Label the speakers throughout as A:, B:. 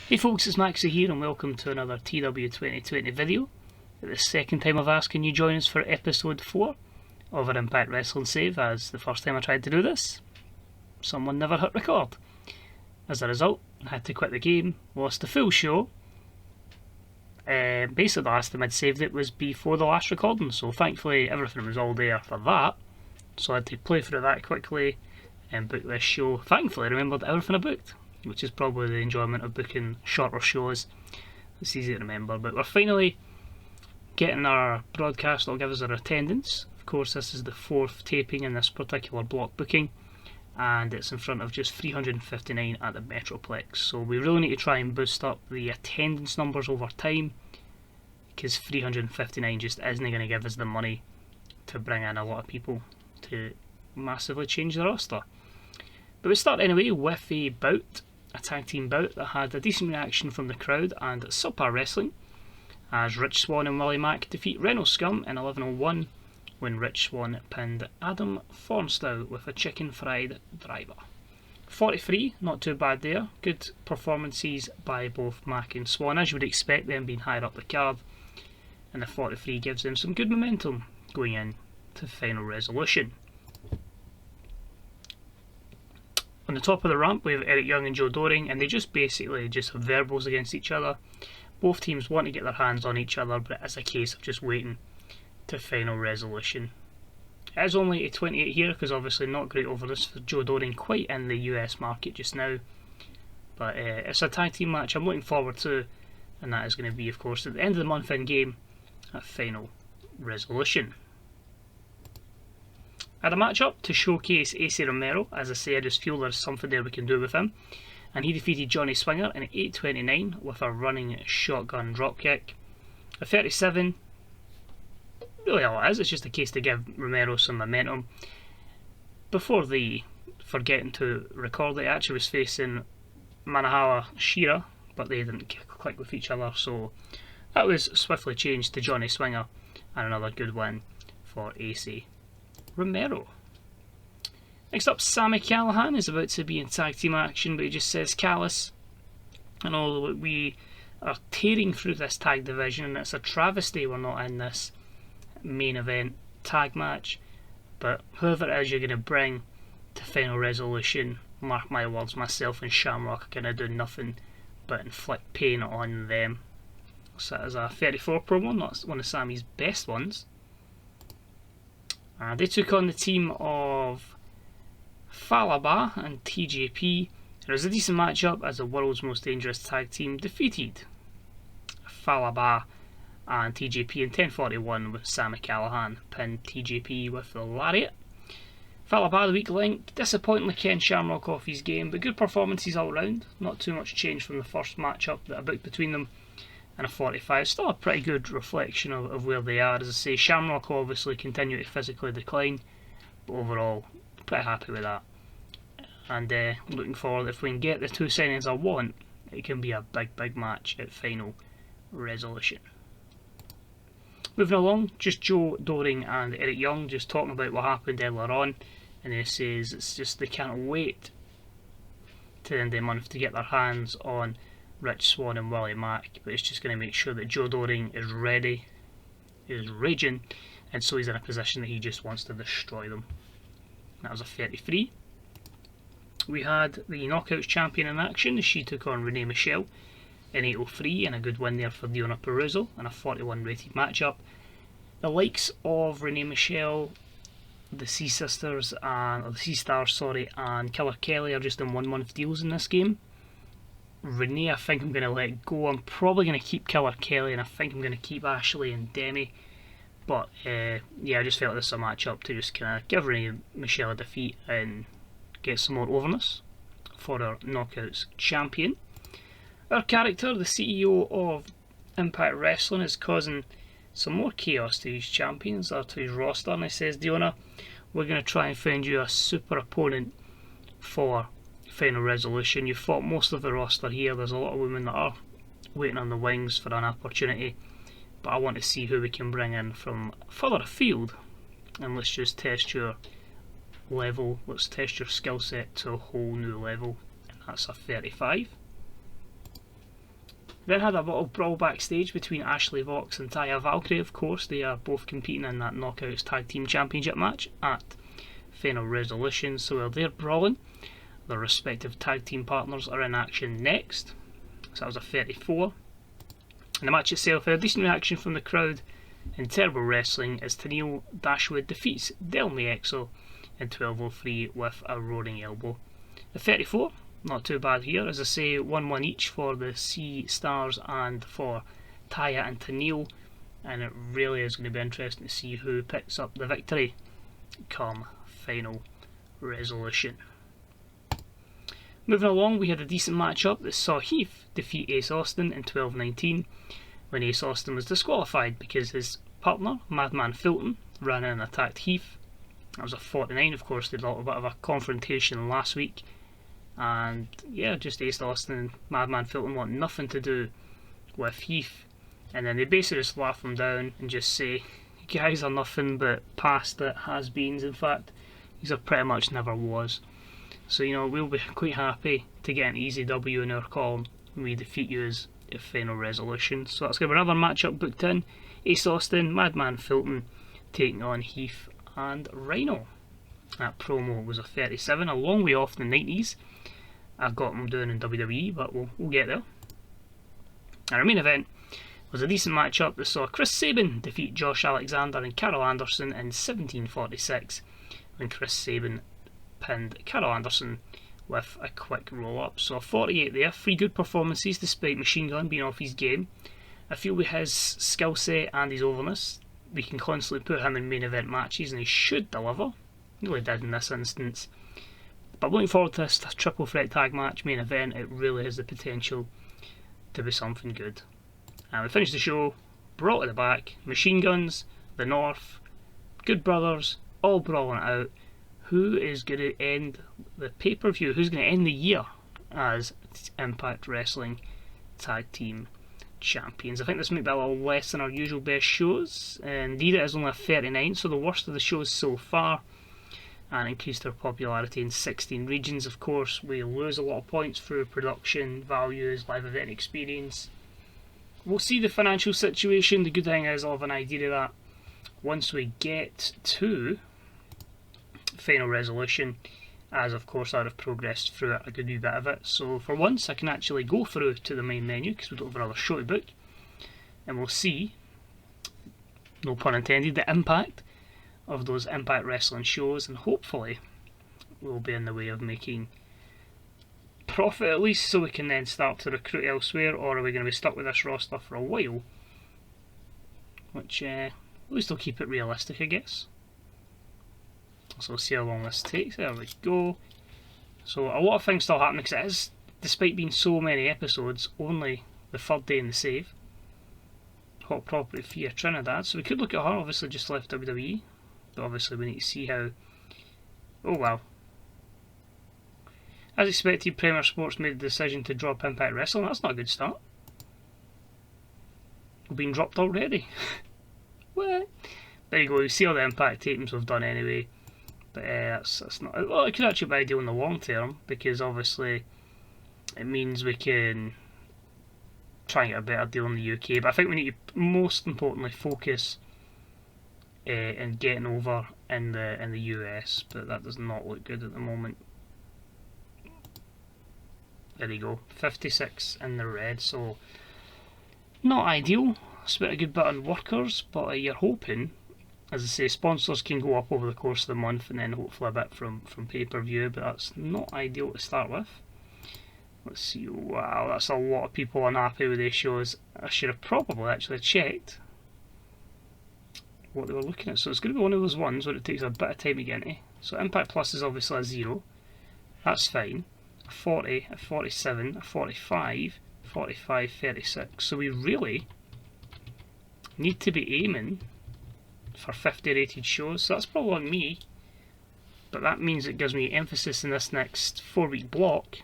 A: Hey folks, it's Maxie here and welcome to another TEW2020 video. The second time I've asked can you join us for episode 4 of our Impact Wrestling save, as the first time I tried to do this, someone never hit record. As a result, I had to quit the game, lost the full show. Basically the last time I'd saved it was before the last recording, so thankfully everything was all there for that. So I had to play through that quickly and book this show. Thankfully I remembered everything I booked, which is probably the enjoyment of booking shorter shows. It's easy to remember, but we're finally getting our broadcast that'll give us our attendance. Of course, this is the 4th taping in this particular block booking, and it's in front of just 359 at the Metroplex. So we really need to try and boost up the attendance numbers over time, because 359 just isn't going to give us the money to bring in a lot of people to massively change the roster. But we start anyway with a tag team bout that had a decent reaction from the crowd and subpar wrestling, as Rich Swann and Willie Mack defeat Renault Scum in 11:01 when Rich Swann pinned Adam Fornstow with a chicken fried driver. 43, not too bad there. Good performances by both Mack and Swann, as you would expect them being higher up the card, and the 43 gives them some good momentum going in to Final Resolution. On the top of the ramp we have Eric Young and Joe Doring, and they just basically have verbals against each other. Both teams want to get their hands on each other, but it's a case of just waiting to Final Resolution. It is only a 28 here, because obviously not great over this for Joe Doring quite in the US market just now. But it's a tag team match I'm looking forward to, and that is going to be, of course, at the end of the month in game at Final Resolution. Had a match up to showcase AC Romero. As I say, I just feel there's something there we can do with him, and he defeated Johnny Swinger in 8:29 with a running shotgun dropkick. A 37, really all it is, it's just a case to give Romero some momentum. Before forgetting to record, it actually was facing Manahawa Shira, but they didn't click with each other, so that was swiftly changed to Johnny Swinger, and another good win for AC Romero. Next up, Sami Callihan is about to be in tag team action, but he just says Callis. And although we are tearing through this tag division, and it's a travesty we're not in this main event tag match, but whoever it is you're going to bring to Final Resolution, mark my words, myself and Shamrock are going to do nothing but inflict pain on them. So that is a 34 promo, not one of Sami's best ones. They took on the team of Falaba and TJP. It was a decent matchup, as the world's most dangerous tag team defeated Falaba and TJP in 10:41 with Sami Callihan pinned TJP with the lariat. Falaba, the weak link, disappointingly Ken Shamrock off his game, but good performances all round. Not too much change from the first matchup that I booked between them, and a 45. Still a pretty good reflection of where they are. As I say, Shamrock obviously continue to physically decline, but overall pretty happy with that, and looking forward, if we can get the two signings I want, it can be a big match at Final Resolution. Moving along, just Joe Doring and Eric Young just talking about what happened earlier on, and he says it's just they can't wait to the end of the month to get their hands on Rich Swann and Willie Mack, but it's just going to make sure that Joe Doring is ready, is raging, and so he's in a position that he just wants to destroy them. That was a 33. We had the Knockouts champion in action. She took on Renee Michelle in 8:03, and a good win there for Diona Peruzzo in a 41 rated matchup. The likes of Renee Michelle, the Sea Sisters, or the Sea Stars, and Killer Kelly are just in 1 month deals in this game. Renee, I think I'm going to let go. I'm probably going to keep Killer Kelly, and I think I'm going to keep Ashley and Demi. But yeah, I just felt this was a match up to just kind of give Renee Michelle a defeat and get some more overness for our Knockouts champion. Our character, the CEO of Impact Wrestling, is causing some more chaos to his champions or to his roster, and he says, Diona, we're going to try and find you a super opponent for Final Resolution. You've fought most of the roster here. There's a lot of women that are waiting on the wings for an opportunity, but I want to see who we can bring in from further afield, and let's just test your level, let's test your skill set to a whole new level, and that's a 35. Then had a little brawl backstage between Ashley Vox and Taya Valkyrie. Of course, they are both competing in that Knockouts Tag Team Championship match at Final Resolution. So while they're brawling, their respective tag team partners are in action next. So that was a 34. And the match itself had a decent reaction from the crowd in Terrible Wrestling as Tennille Dashwood defeats Del Miexo in 12:03 with a roaring elbow. The 34, not too bad here, as I say, 1-1 each for the Sea Stars and for Taya and Tennille, and it really is going to be interesting to see who picks up the victory come Final Resolution. Moving along, we had a decent matchup that saw Heath defeat Ace Austin in 12:19 when Ace Austin was disqualified because his partner, Madman Fulton, ran in and attacked Heath. That was a 49. Of course, they had a little bit of a confrontation last week, and yeah, just Ace Austin and Madman Fulton want nothing to do with Heath, and then they basically just laugh him down and just say, "You guys are nothing but past that has-beens. In fact, these are pretty much never was. So, you know, we'll be quite happy to get an easy W in our column when we defeat you as a Final Resolution." So that's going to be another matchup booked in. Ace Austin, Madman Fulton taking on Heath and Rhino. That promo was a 37, a long way off the 90s. I got them doing in WWE, but we'll get there. And our main event was a decent matchup that saw Chris Sabin defeat Josh Alexander and Karl Anderson in 17:46 when Chris Sabin pinned Karl Anderson with a quick roll-up. So a 48 there, 3 good performances despite Machine Gun being off his game. I feel with his skill set and his overness, we can constantly put him in main event matches and he should deliver. He really did in this instance. But looking forward to this triple threat tag match main event, it really has the potential to be something good. And we finished the show, brought to the back, Machine Guns, the North, Good Brothers, all brawling it out. Who is going to end the pay-per-view? Who's going to end the year as Impact Wrestling Tag Team Champions? I think this might be a little less than our usual best shows. Indeed, it is only a 39, so the worst of the shows so far, and increased their popularity in 16 regions. Of course, we lose a lot of points through production values, live event experience. We'll see the financial situation. The good thing is I'll have an idea of that once we get to Final Resolution, as of course I'd have progressed through it a good wee bit of it. So for once I can actually go through to the main menu because we don't have another show to book, and we'll see, no pun intended, the impact of those Impact Wrestling shows, and hopefully we'll be in the way of making profit at least, so we can then start to recruit elsewhere. Or are we going to be stuck with this roster for a while, which at least will keep it realistic, I guess. So we'll see how long this takes. There we go. So a lot of things still happening, because it is, despite being so many episodes, only the third day in the save. Hot Property Fia Trinidad. So we could look at her, obviously just left WWE. But obviously we need to see how... Oh wow. As expected, Premier Sports made the decision to drop Impact Wrestling. That's not a good start. We've been dropped already. What? There you go, you see all the Impact tapings we've done anyway. But that's not... Well, it could actually be ideal in the long term, because obviously it means we can try and get a better deal in the UK. But I think we need to most importantly focus in getting over in the US. But that does not look good at the moment. There you go, 56 in the red, so not ideal. Spent a good bit on workers, but you're hoping, as I say, sponsors can go up over the course of the month, and then hopefully a bit from pay-per-view, but that's not ideal to start with. Let's see, wow, that's a lot of people unhappy with these shows. I should have probably actually checked what they were looking at. So it's going to be one of those ones where it takes a bit of time to get into. So Impact Plus is obviously a 0, that's fine. A 40, a 47, a 45, 45, 36. So we really need to be aiming for 50 rated shows. So that's probably on me, but that means it gives me emphasis in this next 4-week block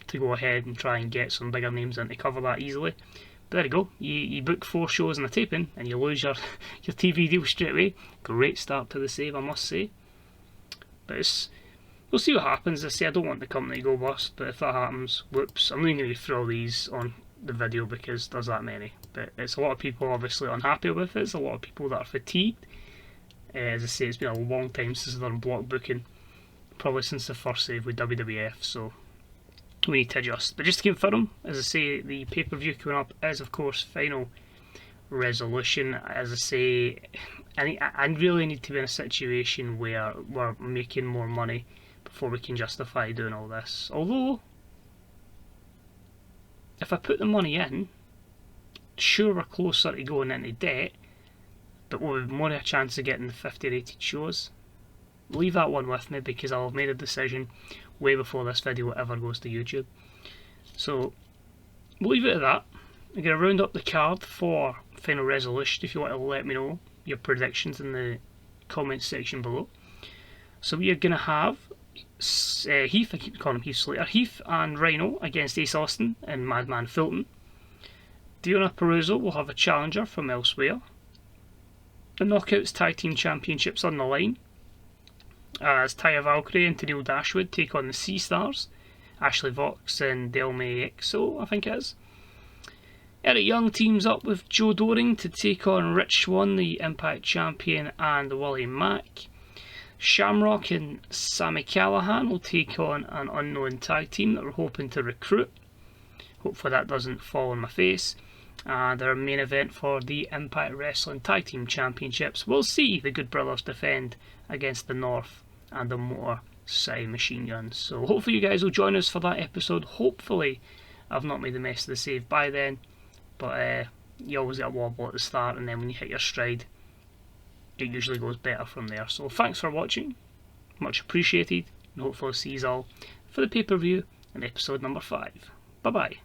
A: to go ahead and try and get some bigger names in to cover that easily. But there you go, you book 4 shows in a taping and you lose your TV deal straight away. Great start to the save, I must say. But we'll see what happens. I say I don't want the company to go bust, but if that happens, whoops, I'm only going to throw these on the video because there's that many. But it's a lot of people obviously unhappy with it. It's a lot of people that are fatigued. As I say, it's been a long time since they're block booking, probably since the first save with WWF, so we need to adjust. But just to confirm, as I say, the pay-per-view coming up is of course Final Resolution. As I say, I really need to be in a situation where we're making more money before we can justify doing all this. Although, if I put the money in, sure we're closer to going into debt, but we'll have more of a chance of getting the 50 rated shows. Leave that one with me because I'll have made a decision way before this video ever goes to YouTube. So, we'll leave it at that. I'm going to round up the card for Final Resolution if you want to let me know your predictions in the comments section below. So we are going to have Heath, I keep calling him Heath Slater, Heath and Rhino against Ace Austin and Madman Fulton. Deonna Purrazzo will have a challenger from elsewhere. The Knockouts Tag Team Championships on the line, as Taya Valkyrie and Tenille Dashwood take on the Sea Stars, Ashley Vox and Del May XO, I think it is. Eric Young teams up with Joe Doring to take on Rich Swann, the Impact Champion, and Willie Mack. Shamrock and Sami Callihan will take on an unknown tag team that we're hoping to recruit. Hopefully that doesn't fall on my face. And our main event for the Impact Wrestling Tag Team Championships, we'll see the Good Brothers defend against the North and the Motor City Machine Guns. So hopefully you guys will join us for that episode. Hopefully I've not made the mess of the save by then. But you always get a wobble at the start, and then when you hit your stride, it usually goes better from there. So thanks for watching, much appreciated, and hopefully I'll see you all for the pay-per-view in episode number 5. Bye bye.